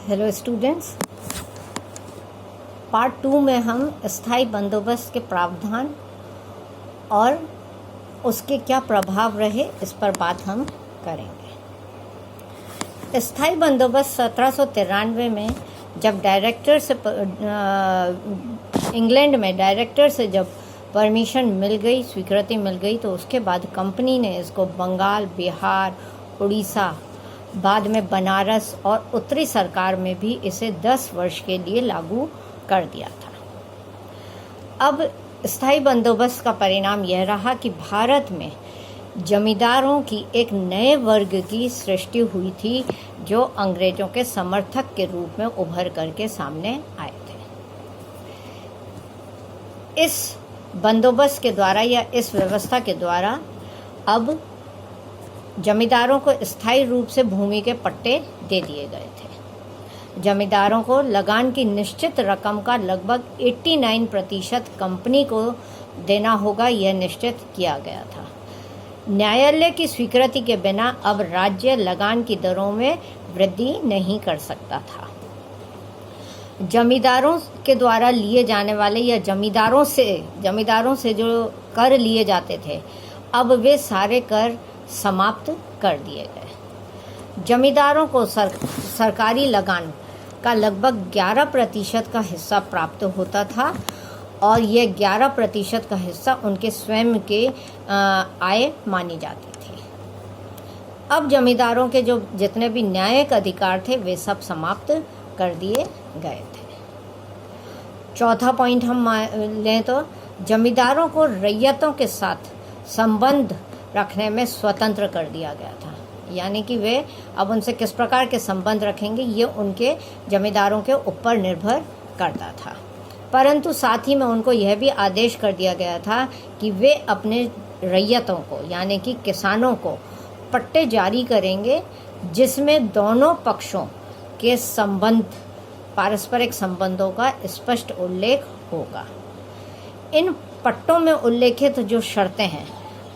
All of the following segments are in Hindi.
हेलो स्टूडेंट्स, पार्ट 2 में हम स्थायी बंदोबस्त के प्रावधान और उसके क्या प्रभाव रहे इस पर बात हम करेंगे। स्थायी बंदोबस्त 1793 में जब डायरेक्टर से इंग्लैंड में डायरेक्टर से जब परमिशन मिल गई, स्वीकृति मिल गई, तो उसके बाद कंपनी ने इसको बंगाल, बिहार, उड़ीसा, बाद में बनारस और उत्तरी सरकार में भी इसे 10 वर्ष के लिए लागू कर दिया था। अब स्थायी बंदोबस्त का परिणाम यह रहा कि भारत में जमींदारों की एक नए वर्ग की सृष्टि हुई थी जो अंग्रेजों के समर्थक के रूप में उभर करके सामने आए थे। इस बंदोबस्त के द्वारा या इस व्यवस्था के द्वारा अब जमींदारों को स्थायी रूप से भूमि के पट्टे दे दिए गए थे। जमींदारों को लगान की निश्चित रकम का लगभग 89% कंपनी को देना होगा, यह निश्चित किया गया था। न्यायालय की स्वीकृति के बिना अब राज्य लगान की दरों में वृद्धि नहीं कर सकता था। जमींदारों के द्वारा लिए जाने वाले या जमींदारों से जो कर लिए जाते थे, अब वे सारे कर समाप्त कर दिए गए। जमींदारों को सरकारी लगान का लगभग 11% का हिस्सा प्राप्त होता था और यह 11% का हिस्सा उनके स्वयं के आय मानी जाती थी। अब जमींदारों के जो जितने भी न्यायिक अधिकार थे वे सब समाप्त कर दिए गए थे। चौथा पॉइंट हम लें तो जमींदारों को रैयतों के साथ संबंध रखने में स्वतंत्र कर दिया गया था, यानी कि वे अब उनसे किस प्रकार के संबंध रखेंगे ये उनके जमींदारों के ऊपर निर्भर करता था। परंतु साथ ही में उनको यह भी आदेश कर दिया गया था कि वे अपने रैयतों को यानी कि किसानों को पट्टे जारी करेंगे जिसमें दोनों पक्षों के संबंध, पारस्परिक संबंधों का स्पष्ट उल्लेख होगा। इन पट्टों में उल्लेखित जो शर्तें हैं,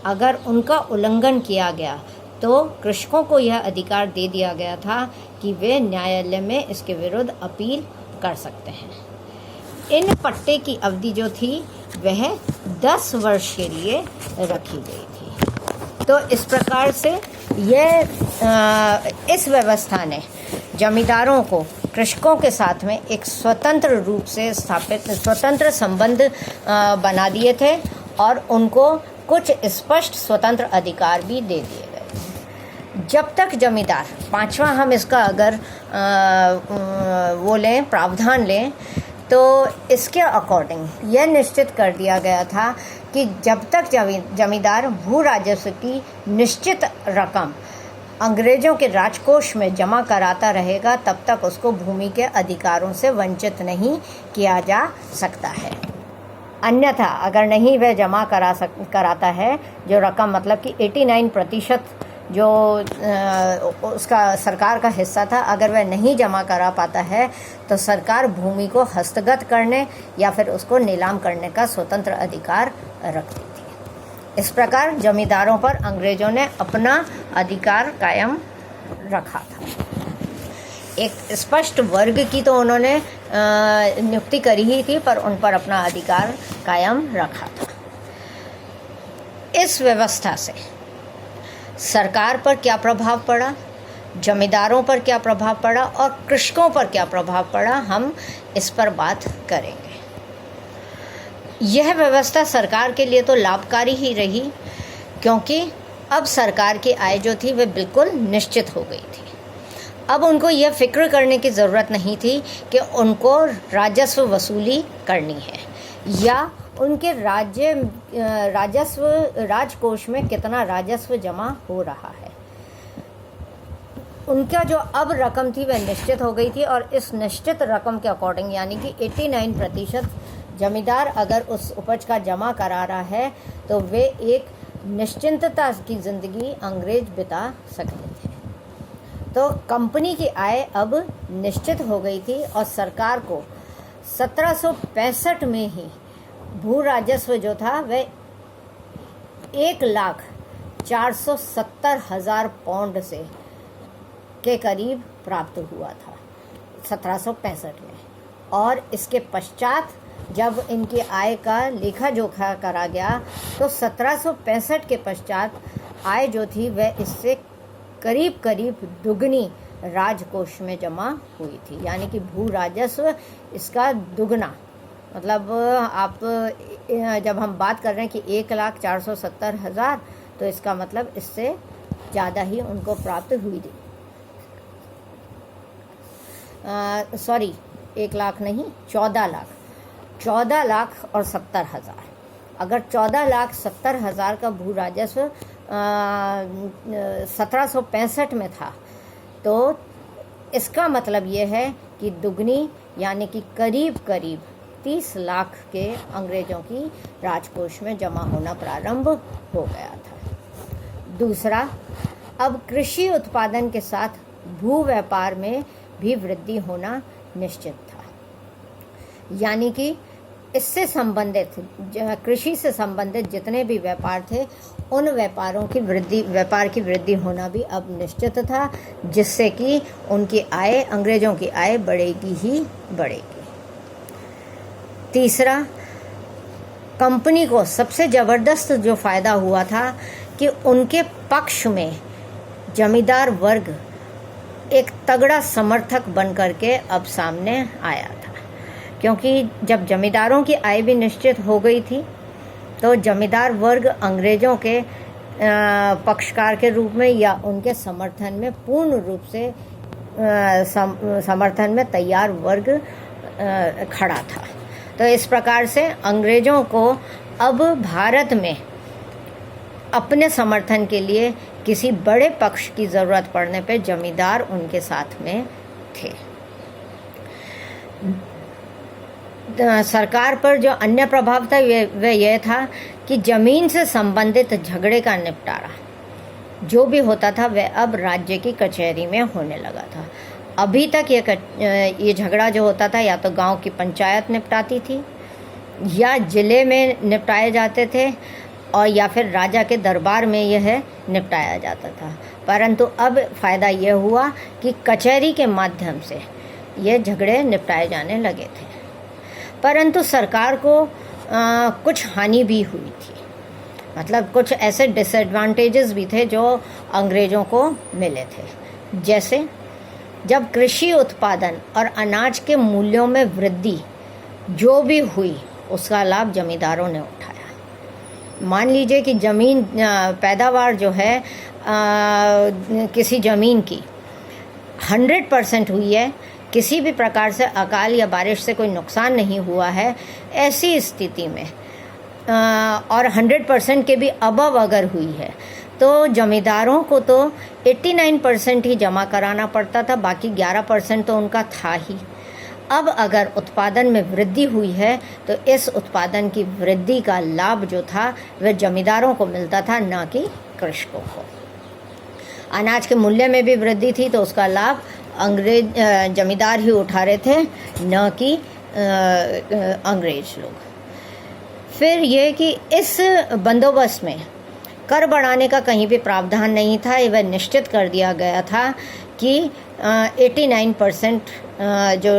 अगर उनका उल्लंघन किया गया तो कृषकों को यह अधिकार दे दिया गया था कि वे न्यायालय में इसके विरुद्ध अपील कर सकते हैं। इन पट्टे की अवधि जो थी वह 10 वर्ष के लिए रखी गई थी। तो इस प्रकार से इस व्यवस्था ने जमींदारों को कृषकों के साथ में एक स्वतंत्र रूप से स्थापित स्वतंत्र संबंध बना दिए थे और उनको कुछ स्पष्ट स्वतंत्र अधिकार भी दे दिए गए। जब तक जमींदार, पांचवा हम इसका अगर प्रावधान लें तो इसके अकॉर्डिंग यह निश्चित कर दिया गया था कि जब तक जमींदार भू राजस्व की निश्चित रकम अंग्रेजों के राजकोष में जमा कराता रहेगा तब तक उसको भूमि के अधिकारों से वंचित नहीं किया जा सकता है। अन्यथा अगर नहीं वह जमा कराता है जो रकम, मतलब कि 89% जो उसका सरकार का हिस्सा था, अगर वह नहीं जमा करा पाता है तो सरकार भूमि को हस्तगत करने या फिर उसको नीलाम करने का स्वतंत्र अधिकार रखती थी। इस प्रकार जमींदारों पर अंग्रेजों ने अपना अधिकार कायम रखा था। एक स्पष्ट वर्ग की तो उन्होंने नियुक्ति करी ही थी, पर उन पर अपना अधिकार कायम रखा था। इस व्यवस्था से सरकार पर क्या प्रभाव पड़ा, जमींदारों पर क्या प्रभाव पड़ा और कृषकों पर क्या प्रभाव पड़ा, हम इस पर बात करेंगे। यह व्यवस्था सरकार के लिए तो लाभकारी ही रही, क्योंकि अब सरकार की आय जो थी वह बिल्कुल निश्चित हो गई थी। अब उनको यह फिक्र करने की ज़रूरत नहीं थी कि उनको राजस्व वसूली करनी है या उनके राजकोष में कितना राजस्व जमा हो रहा है। उनका जो अब रकम थी वह निश्चित हो गई थी और इस निश्चित रकम के अकॉर्डिंग, यानी कि 89% जमींदार अगर उस उपज का जमा करा रहा है तो वे एक निश्चिंतता की ज़िंदगी अंग्रेज बिता सकते थे। तो कंपनी की आय अब निश्चित हो गई थी और सरकार को 1765 में ही भू राजस्व जो था वह 1,470,000 पाउंड से के करीब प्राप्त हुआ था। 1765 में। और इसके पश्चात जब इनकी आय का लेखा जोखा करा गया तो 1765 के पश्चात आय जो थी वह इससे करीब करीब दुगनी राजकोष में जमा हुई थी, यानी कि भू राजस्व इसका दुगना। मतलब आप जब हम बात कर रहे हैं कि 1,04,70,000 तो इसका मतलब इससे ज़्यादा ही उनको प्राप्त हुई थी। सॉरी, 1 लाख नहीं, 14 लाख, 14,70,000। अगर 14,70,000 का भू राजस्व 1765 में था तो इसका मतलब ये है कि दुगनी यानी कि करीब करीब 30 लाख के अंग्रेजों की राजकोष में जमा होना प्रारंभ हो गया था। दूसरा, अब कृषि उत्पादन के साथ भू व्यापार में भी वृद्धि होना निश्चित था, यानी कि इससे संबंधित कृषि से संबंधित जितने भी व्यापार थे उन व्यापार की वृद्धि होना भी अब निश्चित था, जिससे कि उनकी आय, अंग्रेजों की आय बढ़ेगी ही बढ़ेगी। तीसरा, कंपनी को सबसे ज़बरदस्त जो फ़ायदा हुआ था कि उनके पक्ष में जमींदार वर्ग एक तगड़ा समर्थक बन करके अब सामने आया था, क्योंकि जब जमींदारों की आय भी निश्चित हो गई थी तो जमींदार वर्ग अंग्रेजों के पक्षकार के रूप में या उनके समर्थन में पूर्ण रूप से समर्थन में तैयार वर्ग खड़ा था। तो इस प्रकार से अंग्रेजों को अब भारत में अपने समर्थन के लिए किसी बड़े पक्ष की ज़रूरत पड़ने पर जमींदार उनके साथ में थे। सरकार पर जो अन्य प्रभाव था वह यह था कि ज़मीन से संबंधित झगड़े का निपटारा जो भी होता था वह अब राज्य की कचहरी में होने लगा था। अभी तक ये झगड़ा जो होता था या तो गांव की पंचायत निपटाती थी या जिले में निपटाए जाते थे और या फिर राजा के दरबार में यह निपटाया जाता था। परंतु अब फ़ायदा यह हुआ कि कचहरी के माध्यम से ये झगड़े निपटाए जाने लगे थे। परंतु सरकार को कुछ हानि भी हुई थी, मतलब कुछ ऐसे डिसएडवांटेजेस भी थे जो अंग्रेज़ों को मिले थे। जैसे जब कृषि उत्पादन और अनाज के मूल्यों में वृद्धि जो भी हुई उसका लाभ जमींदारों ने उठाया। मान लीजिए कि ज़मीन पैदावार जो है किसी ज़मीन की 100% हुई है, किसी भी प्रकार से अकाल या बारिश से कोई नुकसान नहीं हुआ है, ऐसी स्थिति में और 100% के भी अबव अगर हुई है तो जमींदारों को तो 89% ही जमा कराना पड़ता था, बाकी 11% तो उनका था ही। अब अगर उत्पादन में वृद्धि हुई है तो इस उत्पादन की वृद्धि का लाभ जो था वह जमींदारों को मिलता था, ना कि कृषकों को। अनाज के मूल्य में भी वृद्धि थी तो उसका लाभ जमींदार ही उठा रहे थे, न कि अंग्रेज लोग। फिर ये कि इस बंदोबस्त में कर बढ़ाने का कहीं भी प्रावधान नहीं था। वह निश्चित कर दिया गया था कि 89% जो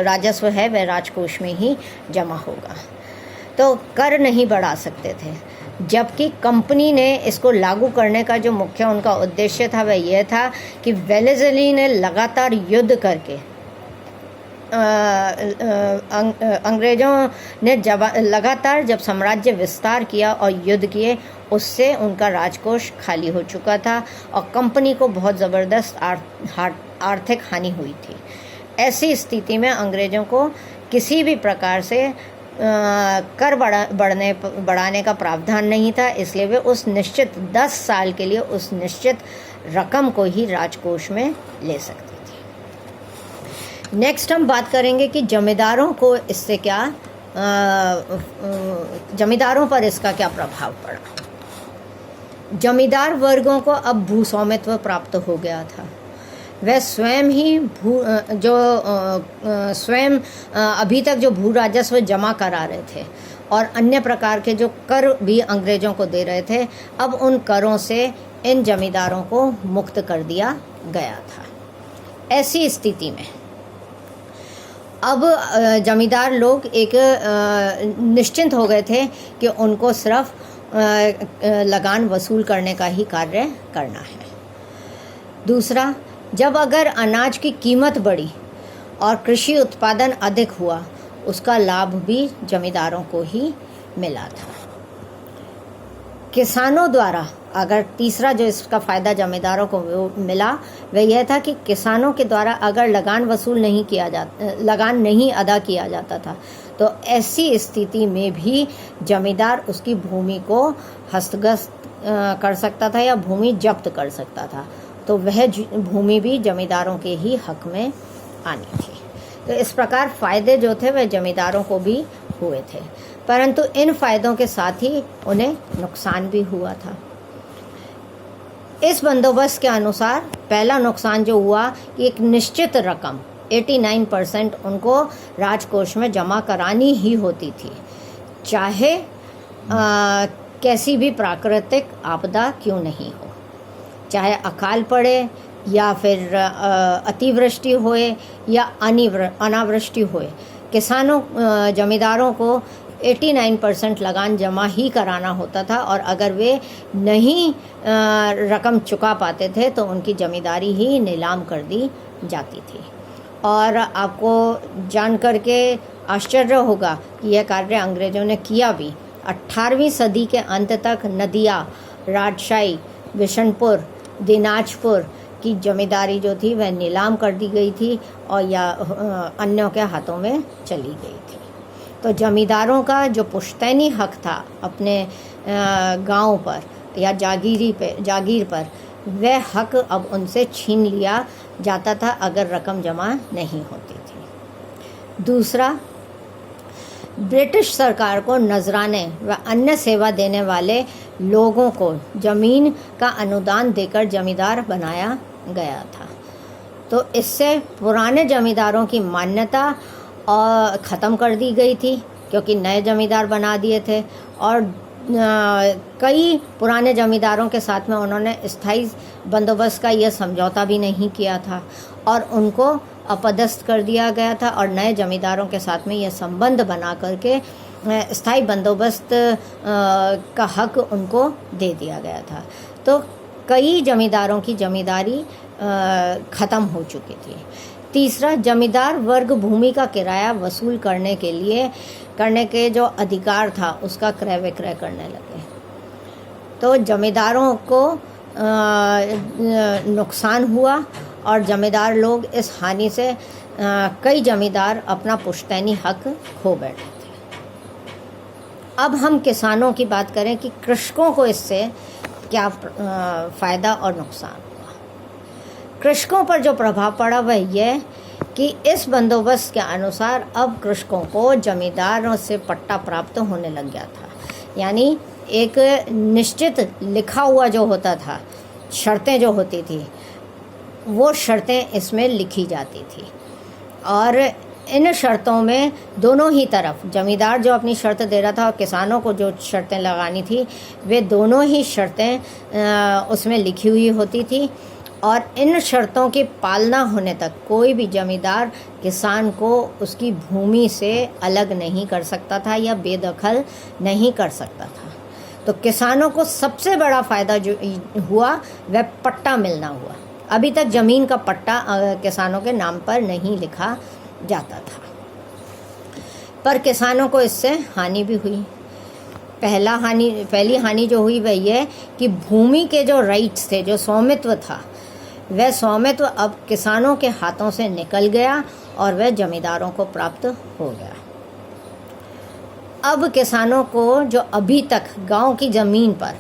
राजस्व है वह राजकोष में ही जमा होगा, तो कर नहीं बढ़ा सकते थे। जबकि कंपनी ने इसको लागू करने का जो मुख्य उनका उद्देश्य था वह यह था कि वेलेज़ली ने लगातार युद्ध करके अंग्रेज़ों ने लगातार जब साम्राज्य विस्तार किया और युद्ध किए, उससे उनका राजकोष खाली हो चुका था और कंपनी को बहुत ज़बरदस्त आर्थिक हानि हुई थी। ऐसी स्थिति में अंग्रेज़ों को किसी भी प्रकार से कर बढ़ाने का प्रावधान नहीं था, इसलिए वे उस निश्चित 10 साल के लिए उस निश्चित रकम को ही राजकोष में ले सकते थे। नेक्स्ट हम बात करेंगे कि जमींदारों को इससे क्या जमींदारों पर इसका क्या प्रभाव पड़ा। जमींदार वर्गों को अब भू स्वामित्व प्राप्त हो गया था। वह स्वयं ही स्वयं अभी तक जो भू राजस्व जमा करा रहे थे और अन्य प्रकार के जो कर भी अंग्रेज़ों को दे रहे थे, अब उन करों से इन जमींदारों को मुक्त कर दिया गया था। ऐसी स्थिति में अब जमींदार लोग एक निश्चिंत हो गए थे कि उनको सिर्फ लगान वसूल करने का ही कार्य करना है। दूसरा, जब अगर अनाज की कीमत बढ़ी और कृषि उत्पादन अधिक हुआ, उसका लाभ भी जमींदारों को ही मिला था। किसानों द्वारा अगर तीसरा जो इसका फ़ायदा जमींदारों को मिला वह यह था कि किसानों के द्वारा अगर लगान नहीं अदा किया जाता था, तो ऐसी स्थिति में भी जमींदार उसकी भूमि को हस्तगत कर सकता था या भूमि जब्त कर सकता था, तो वह भूमि भी जमींदारों के ही हक में आनी थी। तो इस प्रकार फ़ायदे जो थे वह जमींदारों को भी हुए थे, परंतु इन फ़ायदों के साथ ही उन्हें नुकसान भी हुआ था। इस बंदोबस्त के अनुसार पहला नुकसान जो हुआ कि एक निश्चित रकम 89% उनको राजकोष में जमा करानी ही होती थी, चाहे कैसी भी प्राकृतिक आपदा क्यों नहीं हो, चाहे अकाल पड़े या फिर अतिवृष्टि होए या अनावृष्टि होए। किसानों जमींदारों को 89% लगान जमा ही कराना होता था, और अगर वे नहीं रकम चुका पाते थे तो उनकी जमींदारी ही नीलाम कर दी जाती थी। और आपको जान करके आश्चर्य होगा कि यह कार्य अंग्रेज़ों ने किया भी। 18वीं सदी के अंत तक नदिया, राजशाही, बिशनपुर, दिनाजपुर की जमींदारी जो थी वह नीलाम कर दी गई थी और या अन्यों के हाथों में चली गई थी। तो जमींदारों का जो पुश्तैनी हक था अपने गांव पर या जागीर पर, वह हक अब उनसे छीन लिया जाता था अगर रकम जमा नहीं होती थी। दूसरा, ब्रिटिश सरकार को नजराने व अन्य सेवा देने वाले लोगों को जमीन का अनुदान देकर जमींदार बनाया गया था। तो इससे पुराने जमींदारों की मान्यता ख़त्म कर दी गई थी, क्योंकि नए जमींदार बना दिए थे, और कई पुराने जमींदारों के साथ में उन्होंने स्थायी बंदोबस्त का यह समझौता भी नहीं किया था और उनको अपदस्थ कर दिया गया था, और नए जमींदारों के साथ में यह संबंध बना करके स्थायी बंदोबस्त का हक उनको दे दिया गया था। तो कई जमींदारों की जमींदारी ख़त्म हो चुकी थी। तीसरा, जमींदार वर्ग भूमि का किराया वसूल करने के जो अधिकार था उसका क्रय विक्रय करने लगे। तो जमींदारों को नुकसान हुआ और जमींदार लोग इस हानि से कई जमींदार अपना पुश्तैनी हक खो बैठे थे। अब हम किसानों की बात करें कि कृषकों को इससे क्या फ़ायदा और नुकसान हुआ। कृषकों पर जो प्रभाव पड़ा वह यह कि इस बंदोबस्त के अनुसार अब कृषकों को जमींदारों से पट्टा प्राप्त होने लग गया था। यानी एक निश्चित लिखा हुआ जो होता था, शर्तें जो होती थी, वो शर्तें इसमें लिखी जाती थी, और इन शर्तों में दोनों ही तरफ, जमींदार जो अपनी शर्त दे रहा था और किसानों को जो शर्तें लगानी थी, वे दोनों ही शर्तें उसमें लिखी हुई होती थी, और इन शर्तों की पालना होने तक कोई भी जमींदार किसान को उसकी भूमि से अलग नहीं कर सकता था या बेदखल नहीं कर सकता था। तो किसानों को सबसे बड़ा फ़ायदा जो हुआ वह पट्टा मिलना हुआ। अभी तक ज़मीन का पट्टा किसानों के नाम पर नहीं लिखा जाता था, पर किसानों को इससे हानि भी हुई। पहली हानि जो हुई वह यह कि भूमि के जो राइट्स थे, जो स्वामित्व था, वह स्वामित्व अब किसानों के हाथों से निकल गया और वह जमींदारों को प्राप्त हो गया। अब किसानों को जो अभी तक गांव की ज़मीन पर,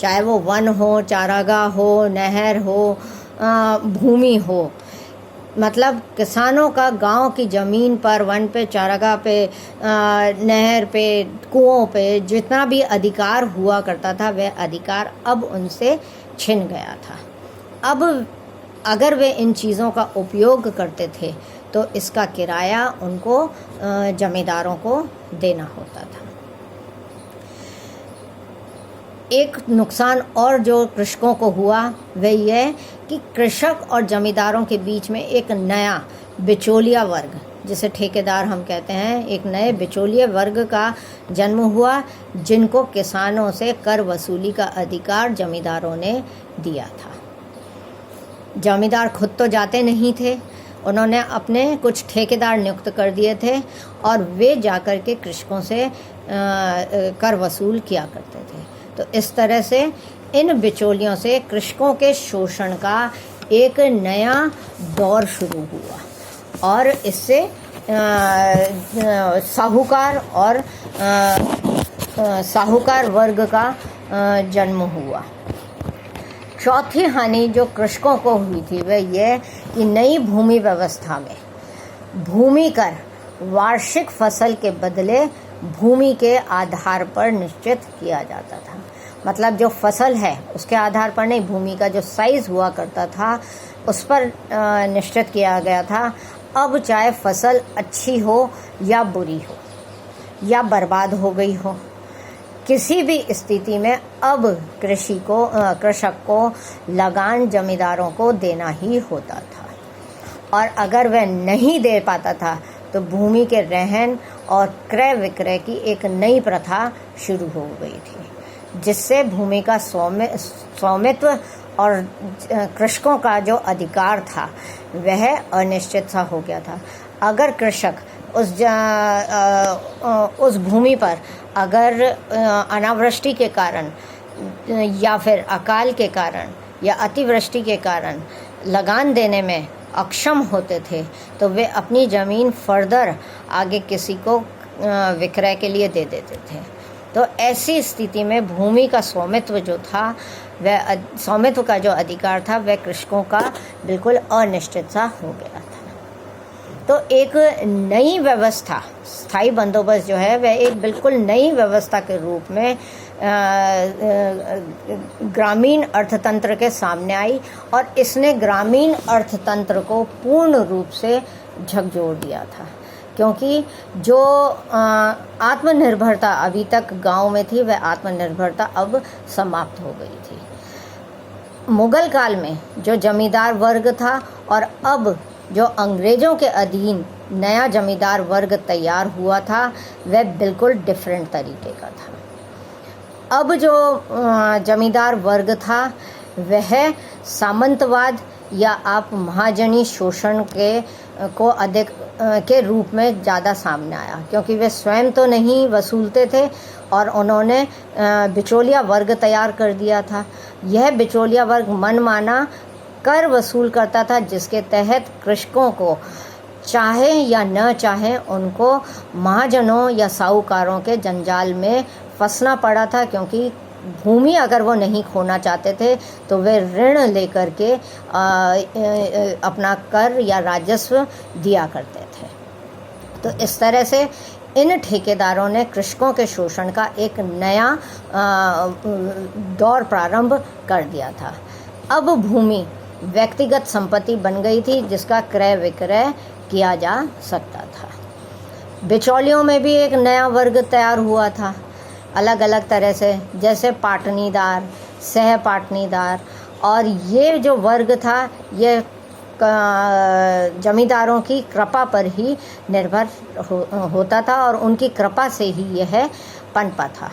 चाहे वो वन हो, चारागाह हो, नहर हो, भूमि हो, मतलब किसानों का गांव की ज़मीन पर, वन पे, चारागाह पे, नहर पे, कुओं पे जितना भी अधिकार हुआ करता था, वह अधिकार अब उनसे छिन गया था। अब अगर वे इन चीज़ों का उपयोग करते थे तो इसका किराया उनको जमींदारों को देना होता था। एक नुकसान और जो कृषकों को हुआ वह यह कि कृषक और जमींदारों के बीच में एक नया बिचौलिया वर्ग जिसे ठेकेदार हम कहते हैं, एक नए बिचौलिए वर्ग का जन्म हुआ जिनको किसानों से कर वसूली का अधिकार जमींदारों ने दिया था। जमींदार खुद तो जाते नहीं थे, उन्होंने अपने कुछ ठेकेदार नियुक्त कर दिए थे और वे जाकर के कृषकों से कर वसूल किया करते थे। तो इस तरह से इन बिचौलियों से कृषकों के शोषण का एक नया दौर शुरू हुआ और इससे साहूकार वर्ग का जन्म हुआ। चौथी हानि जो कृषकों को हुई थी वह यह कि नई भूमि व्यवस्था में भूमि कर वार्षिक फसल के बदले भूमि के आधार पर निश्चित किया जाता था। मतलब जो फसल है उसके आधार पर नहीं, भूमि का जो साइज हुआ करता था उस पर निश्चित किया गया था। अब चाहे फसल अच्छी हो या बुरी हो या बर्बाद हो गई हो, किसी भी स्थिति में अब कृषक को लगान जमींदारों को देना ही होता था और अगर वह नहीं दे पाता था तो भूमि के रहन और क्रय विक्रय की एक नई प्रथा शुरू हो गई थी, जिससे भूमि का स्वामित्व और कृषकों का जो अधिकार था वह अनिश्चित सा हो गया था। अगर कृषक उस भूमि पर अगर अनावृष्टि के कारण या फिर अकाल के कारण या अतिवृष्टि के कारण लगान देने में अक्षम होते थे तो वे अपनी ज़मीन फर्दर आगे किसी को विक्रय के लिए दे देते थे। तो ऐसी स्थिति में भूमि का स्वामित्व जो था, वह स्वामित्व का जो अधिकार था वह कृषकों का बिल्कुल अनिश्चित सा हो गया था। तो एक नई व्यवस्था, स्थायी बंदोबस्त जो है वह एक बिल्कुल नई व्यवस्था के रूप में ग्रामीण अर्थतंत्र के सामने आई और इसने ग्रामीण अर्थतंत्र को पूर्ण रूप से झकझोर दिया था, क्योंकि जो आत्मनिर्भरता अभी तक गांव में थी वह आत्मनिर्भरता अब समाप्त हो गई थी। मुगल काल में जो जमींदार वर्ग था और अब जो अंग्रेज़ों के अधीन नया जमींदार वर्ग तैयार हुआ था वह बिल्कुल डिफरेंट तरीके का था। अब जो जमींदार वर्ग था वह सामंतवाद या आप महाजनी शोषण के रूप में ज़्यादा सामने आया, क्योंकि वे स्वयं तो नहीं वसूलते थे और उन्होंने बिचौलिया वर्ग तैयार कर दिया था। यह बिचौलिया वर्ग मनमाना कर वसूल करता था, जिसके तहत कृषकों को चाहे या न चाहे उनको महाजनों या साहूकारों के जंजाल में फंसना पड़ा था, क्योंकि भूमि अगर वो नहीं खोना चाहते थे तो वे ऋण लेकर के अपना कर या राजस्व दिया करते थे। तो इस तरह से इन ठेकेदारों ने कृषकों के शोषण का एक नया दौर प्रारंभ कर दिया था। अब भूमि व्यक्तिगत संपत्ति बन गई थी जिसका क्रय विक्रय किया जा सकता था। बिचौलियों में भी एक नया वर्ग तैयार हुआ था, अलग अलग तरह से, जैसे पाटनीदार, सह पाटनीदार, और ये जो वर्ग था ये जमींदारों की कृपा पर ही निर्भर होता था और उनकी कृपा से ही यह पनपा था।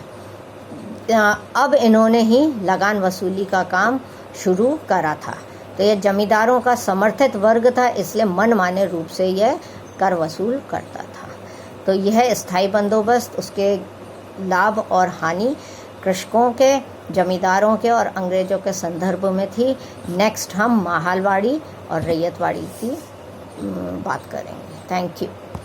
अब इन्होंने ही लगान वसूली का काम शुरू करा था। तो यह जमींदारों का समर्थित वर्ग था, इसलिए मनमाने रूप से यह कर वसूल करता था। तो यह स्थायी बंदोबस्त, उसके लाभ और हानि कृषकों के, जमींदारों के और अंग्रेज़ों के संदर्भ में थी। नेक्स्ट हम माहलवाड़ी और रैयतवाड़ी की बात करेंगे। Thank you.